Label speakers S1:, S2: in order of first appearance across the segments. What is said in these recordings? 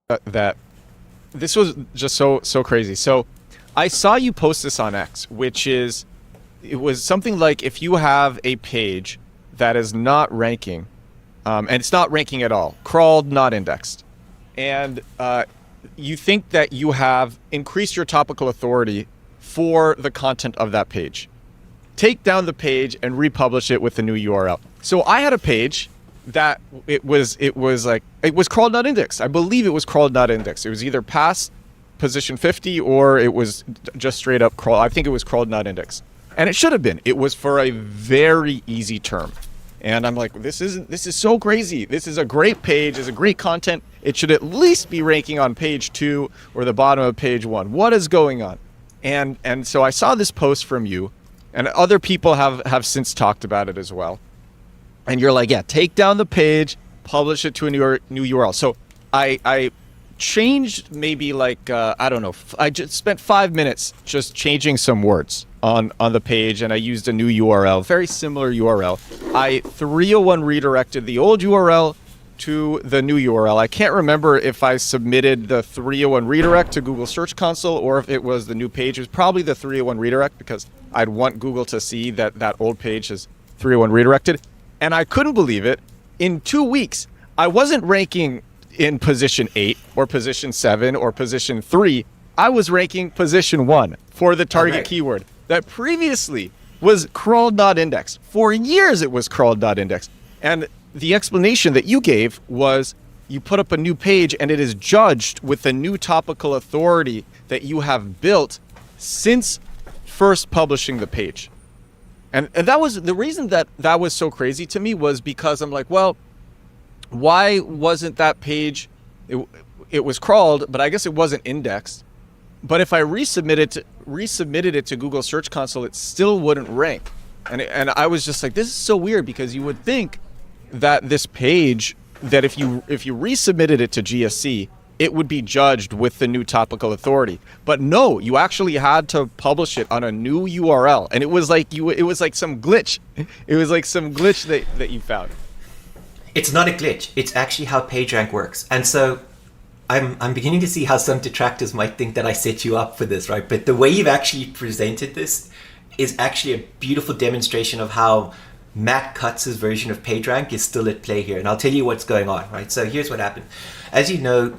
S1: that this was just so crazy. So I saw you post this on X, which is it was something like if you have a page that is not ranking, and it's not ranking at all, crawled, not indexed, and you think that you have increased your topical authority for the content of that page. Take down the page and republish it with a new URL. So I had a page that it was crawled not indexed. I believe it was crawled not indexed. It was either past position 50 or it was just straight up crawl. I think it was crawled not indexed. And it should have been. It was for a very easy term. And I'm like, this is so crazy. This is a great page, it's a great content. It should at least be ranking on page 2 or the bottom of page 1. What is going on? And so I saw this post from you, and other people have since talked about it as well. And you're like, yeah, take down the page, publish it to a new URL. So I changed maybe like, I don't know, I just spent 5 minutes just changing some words on the page, and I used a new URL, very similar URL. I 301 redirected the old URL to the new URL. I can't remember if I submitted the 301 redirect to Google Search Console or if it was the new page. It was probably the 301 redirect because I'd want Google to see that old page is 301 redirected. And I couldn't believe it. In 2 weeks, I wasn't ranking in position 8 or position 7 or position 3. I was ranking position 1 for the target keyword that previously was crawled not indexed. For years it was crawled not indexed. And the explanation that you gave was you put up a new page and it is judged with the new topical authority that you have built since first publishing the page. And that was the reason that was so crazy to me, was because I'm like, well, why wasn't that page, it was crawled, but I guess it wasn't indexed. But if I resubmitted it to Google Search Console, it still wouldn't rank. And I was just like, this is so weird, because you would think that this page, that if you resubmitted it to GSC, it would be judged with the new topical authority. But no, you actually had to publish it on a new URL. And it was like some glitch. It was like some glitch that you found.
S2: It's not a glitch. It's actually how PageRank works. And so I'm beginning to see how some detractors might think that I set you up for this, right? But the way you've actually presented this is actually a beautiful demonstration of how Matt Cutts' version of PageRank is still at play here. And I'll tell you what's going on, right? So here's what happened. As you know,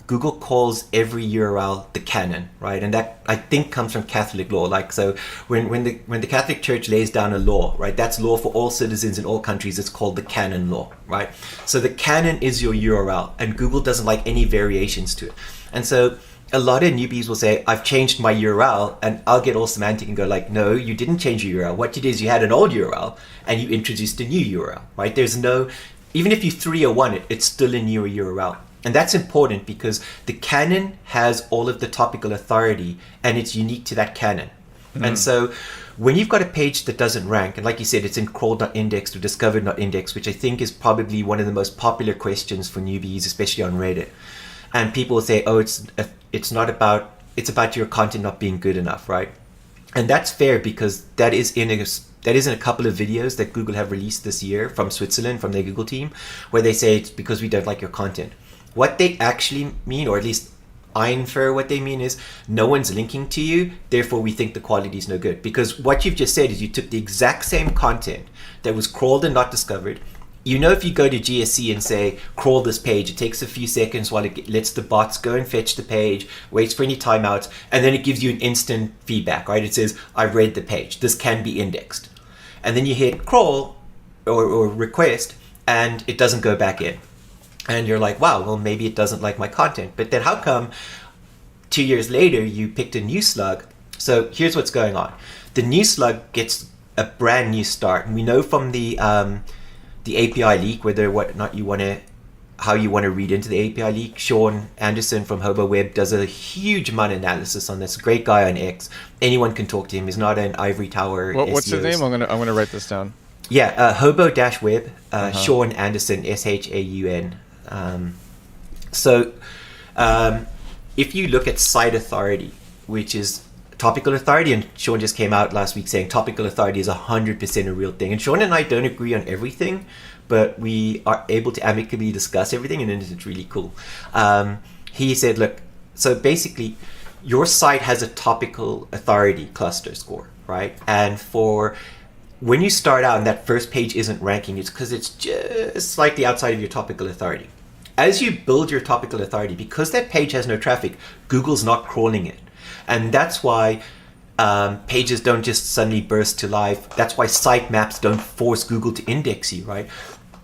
S2: Google calls every URL the canon, right? And that, I think, comes from Catholic law. Like, so when the Catholic Church lays down a law, right, that's law for all citizens in all countries. It's called the canon law, right? So the canon is your URL, and Google doesn't like any variations to it. And so a lot of newbies will say, I've changed my URL, and I'll get all semantic and go like, no, you didn't change your URL. What you did is you had an old URL and you introduced a new URL, right? There's no, even if you 301 it, it's still a newer URL. And that's important because the canon has all of the topical authority and it's unique to that canon. Mm. And so when you've got a page that doesn't rank, and like you said, it's in crawled not indexed or discovered not indexed, which I think is probably one of the most popular questions for newbies, especially on Reddit. And people will say, oh, it's about your content not being good enough, right? And that's fair, because that is in a couple of videos that Google have released this year from Switzerland, from their Google team, where they say it's because we don't like your content. What they actually mean, or at least I infer what they mean, is no one's linking to you, therefore we think the quality is no good. Because what you've just said is you took the exact same content that was crawled and not discovered. You know, if you go to GSC and say, crawl this page, it takes a few seconds while it lets the bots go and fetch the page, waits for any timeouts, and then it gives you an instant feedback, right? It says, I've read the page, this can be indexed. And then you hit crawl or request, and it doesn't go back in. And you're like, wow, well, maybe it doesn't like my content. But then how come 2 years later you picked a new slug? So here's what's going on. The new slug gets a brand new start. And we know from the API leak, how you want to read into the API leak. Sean Anderson from Hobo Web does a huge amount of analysis on this. Great guy on X. Anyone can talk to him. He's not an ivory tower.
S1: What's his name? I'm gonna write this down.
S2: Yeah, Hobo-Web. Sean Anderson, SHAUN. So if you look at site authority, which is topical authority, and Sean just came out last week saying topical authority is 100% a real thing. And Sean and I don't agree on everything, but we are able to amicably discuss everything, and it's really cool. he said, look, so basically your site has a topical authority cluster score, right? And for when you start out and that first page isn't ranking, it's because it's just slightly outside of your topical authority. As you build your topical authority, because that page has no traffic, Google's not crawling it. And that's why pages don't just suddenly burst to life. That's why sitemaps don't force Google to index you, right?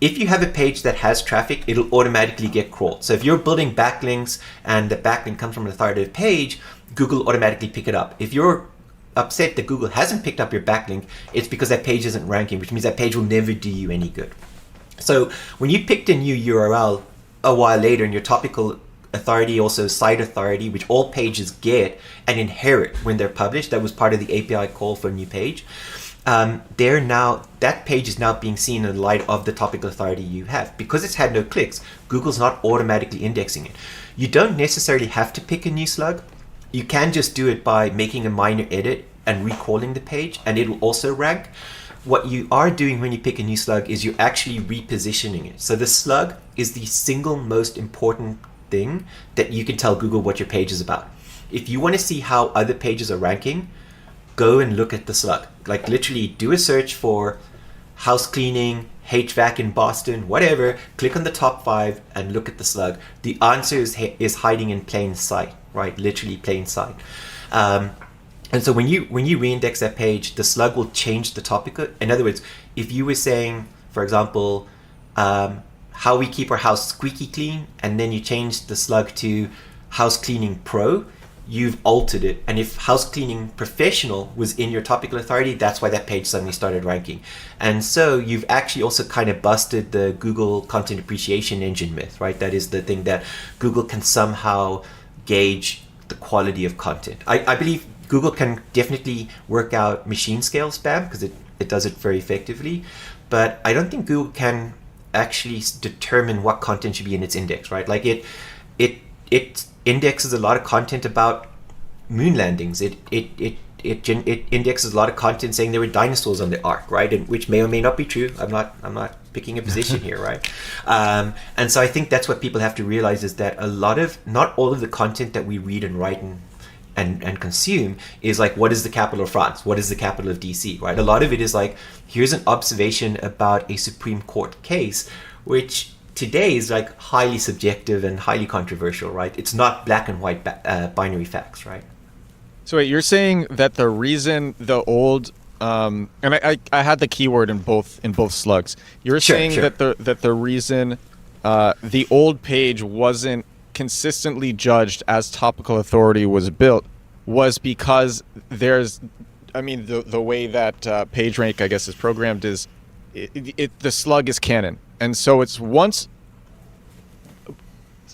S2: If you have a page that has traffic, it'll automatically get crawled. So if you're building backlinks and the backlink comes from an authoritative page, Google will automatically pick it up. If you're upset that Google hasn't picked up your backlink, it's because that page isn't ranking, which means that page will never do you any good. So when you picked a new URL a while later in your topical authority, also site authority, which all pages get and inherit when they're published, that was part of the API call for a new page. That page is now being seen in light of the topical authority you have. Because it's had no clicks, Google's not automatically indexing it. You don't necessarily have to pick a new slug. You can just do it by making a minor edit and recalling the page, and it will also rank. What you are doing when you pick a new slug is you're actually repositioning it. So the slug is the single most important thing that you can tell Google what your page is about. If you want to see how other pages are ranking, go and look at the slug. Like literally do a search for house cleaning, HVAC in Boston, whatever, click on the top 5 and look at the slug. The answer is hiding in plain sight, right? Literally plain sight. And so when you reindex that page, the slug will change the topic. In other words, if you were saying, for example, how we keep our house squeaky clean, and then you change the slug to house cleaning pro, you've altered it. And if house cleaning professional was in your topical authority, that's why that page suddenly started ranking. And so you've actually also kind of busted the Google content appreciation engine myth, right? That is the thing that Google can somehow gauge the quality of content. I believe Google can definitely work out machine scale spam because it does it very effectively, but I don't think Google can actually determine what content should be in its index, right? Like it indexes a lot of content about moon landings. It indexes a lot of content saying there were dinosaurs on the ark, right? And which may or may not be true. I'm not picking a position here, right? And so I think that's what people have to realize is that not all of the content that we read and write and consume is like, what is the capital of France? What is the capital of DC, right? A lot of it is like, here's an observation about a Supreme Court case, which today is like highly subjective and highly controversial, right? It's not black and white binary facts, right?
S1: So wait, you're saying that the reason the old and I had the keyword in both slugs. You're saying
S2: sure.
S1: that the reason the old page wasn't consistently judged as topical authority was built was because the way that PageRank, I guess, is programmed is the slug is canon. And so it's once.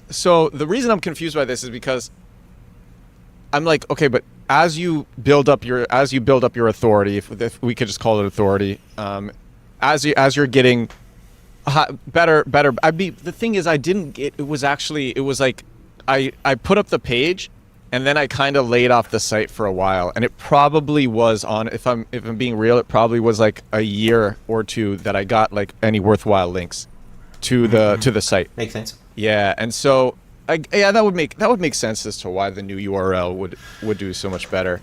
S1: So the reason I'm confused by this is because I'm like, okay, but as you build up your authority, if we could just call it authority, as you're getting better. The thing is, I didn't get. It was like I put up the page, and then I kind of laid off the site for a while, and it probably was on. If I'm being real, it probably was like a year or two that I got like any worthwhile links to the site.
S2: Makes sense.
S1: Yeah, and so that would make sense as to why the new URL would do so much better.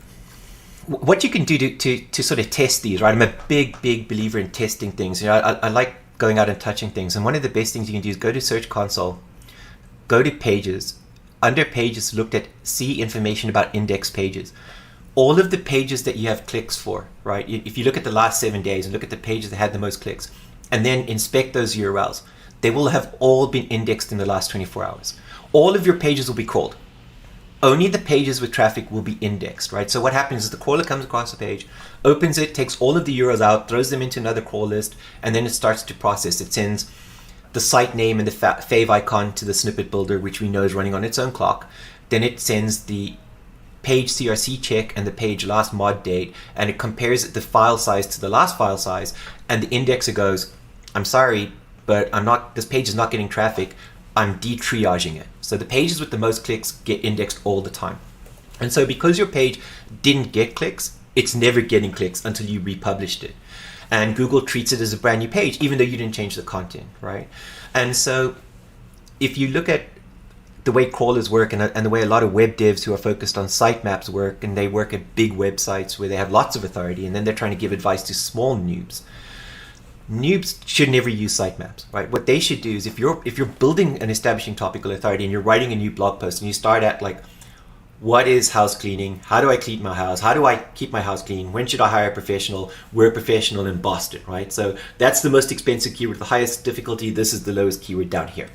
S2: What you can do to sort of test these, right? I'm a big believer in testing things. I like going out and touching things, and one of the best things you can do is go to Search Console, go to Pages, under Pages, see information about index pages. All of the pages that you have clicks for, right? If you look at the last 7 days and look at the pages that had the most clicks, and then inspect those URLs, they will have all been indexed in the last 24 hours. All of your pages will be crawled. Only the pages with traffic will be indexed, right? So what happens is the crawler comes across the page, opens it, takes all of the URLs out, throws them into another crawl list, and then it starts to process. It sends the site name and the fave icon to the snippet builder, which we know is running on its own clock. Then it sends the page CRC check and the page last mod date, and it compares the file size to the last file size, and the indexer goes, I'm sorry, but this page is not getting traffic. I'm de-triaging it. So the pages with the most clicks get indexed all the time. And so because your page didn't get clicks, it's never getting clicks until you republished it. And Google treats it as a brand new page, even though you didn't change the content, right? And so if you look at the way crawlers work and the way a lot of web devs who are focused on sitemaps work, and they work at big websites where they have lots of authority, and then they're trying to give advice to small noobs. Noobs should never use sitemaps, right? What they should do is if you're building an establishing topical authority and you're writing a new blog post and you start at like, what is house cleaning? How do I clean my house? How do I keep my house clean? When should I hire a professional? We're a professional in Boston, right? So that's the most expensive keyword, the highest difficulty. This is the lowest keyword down here.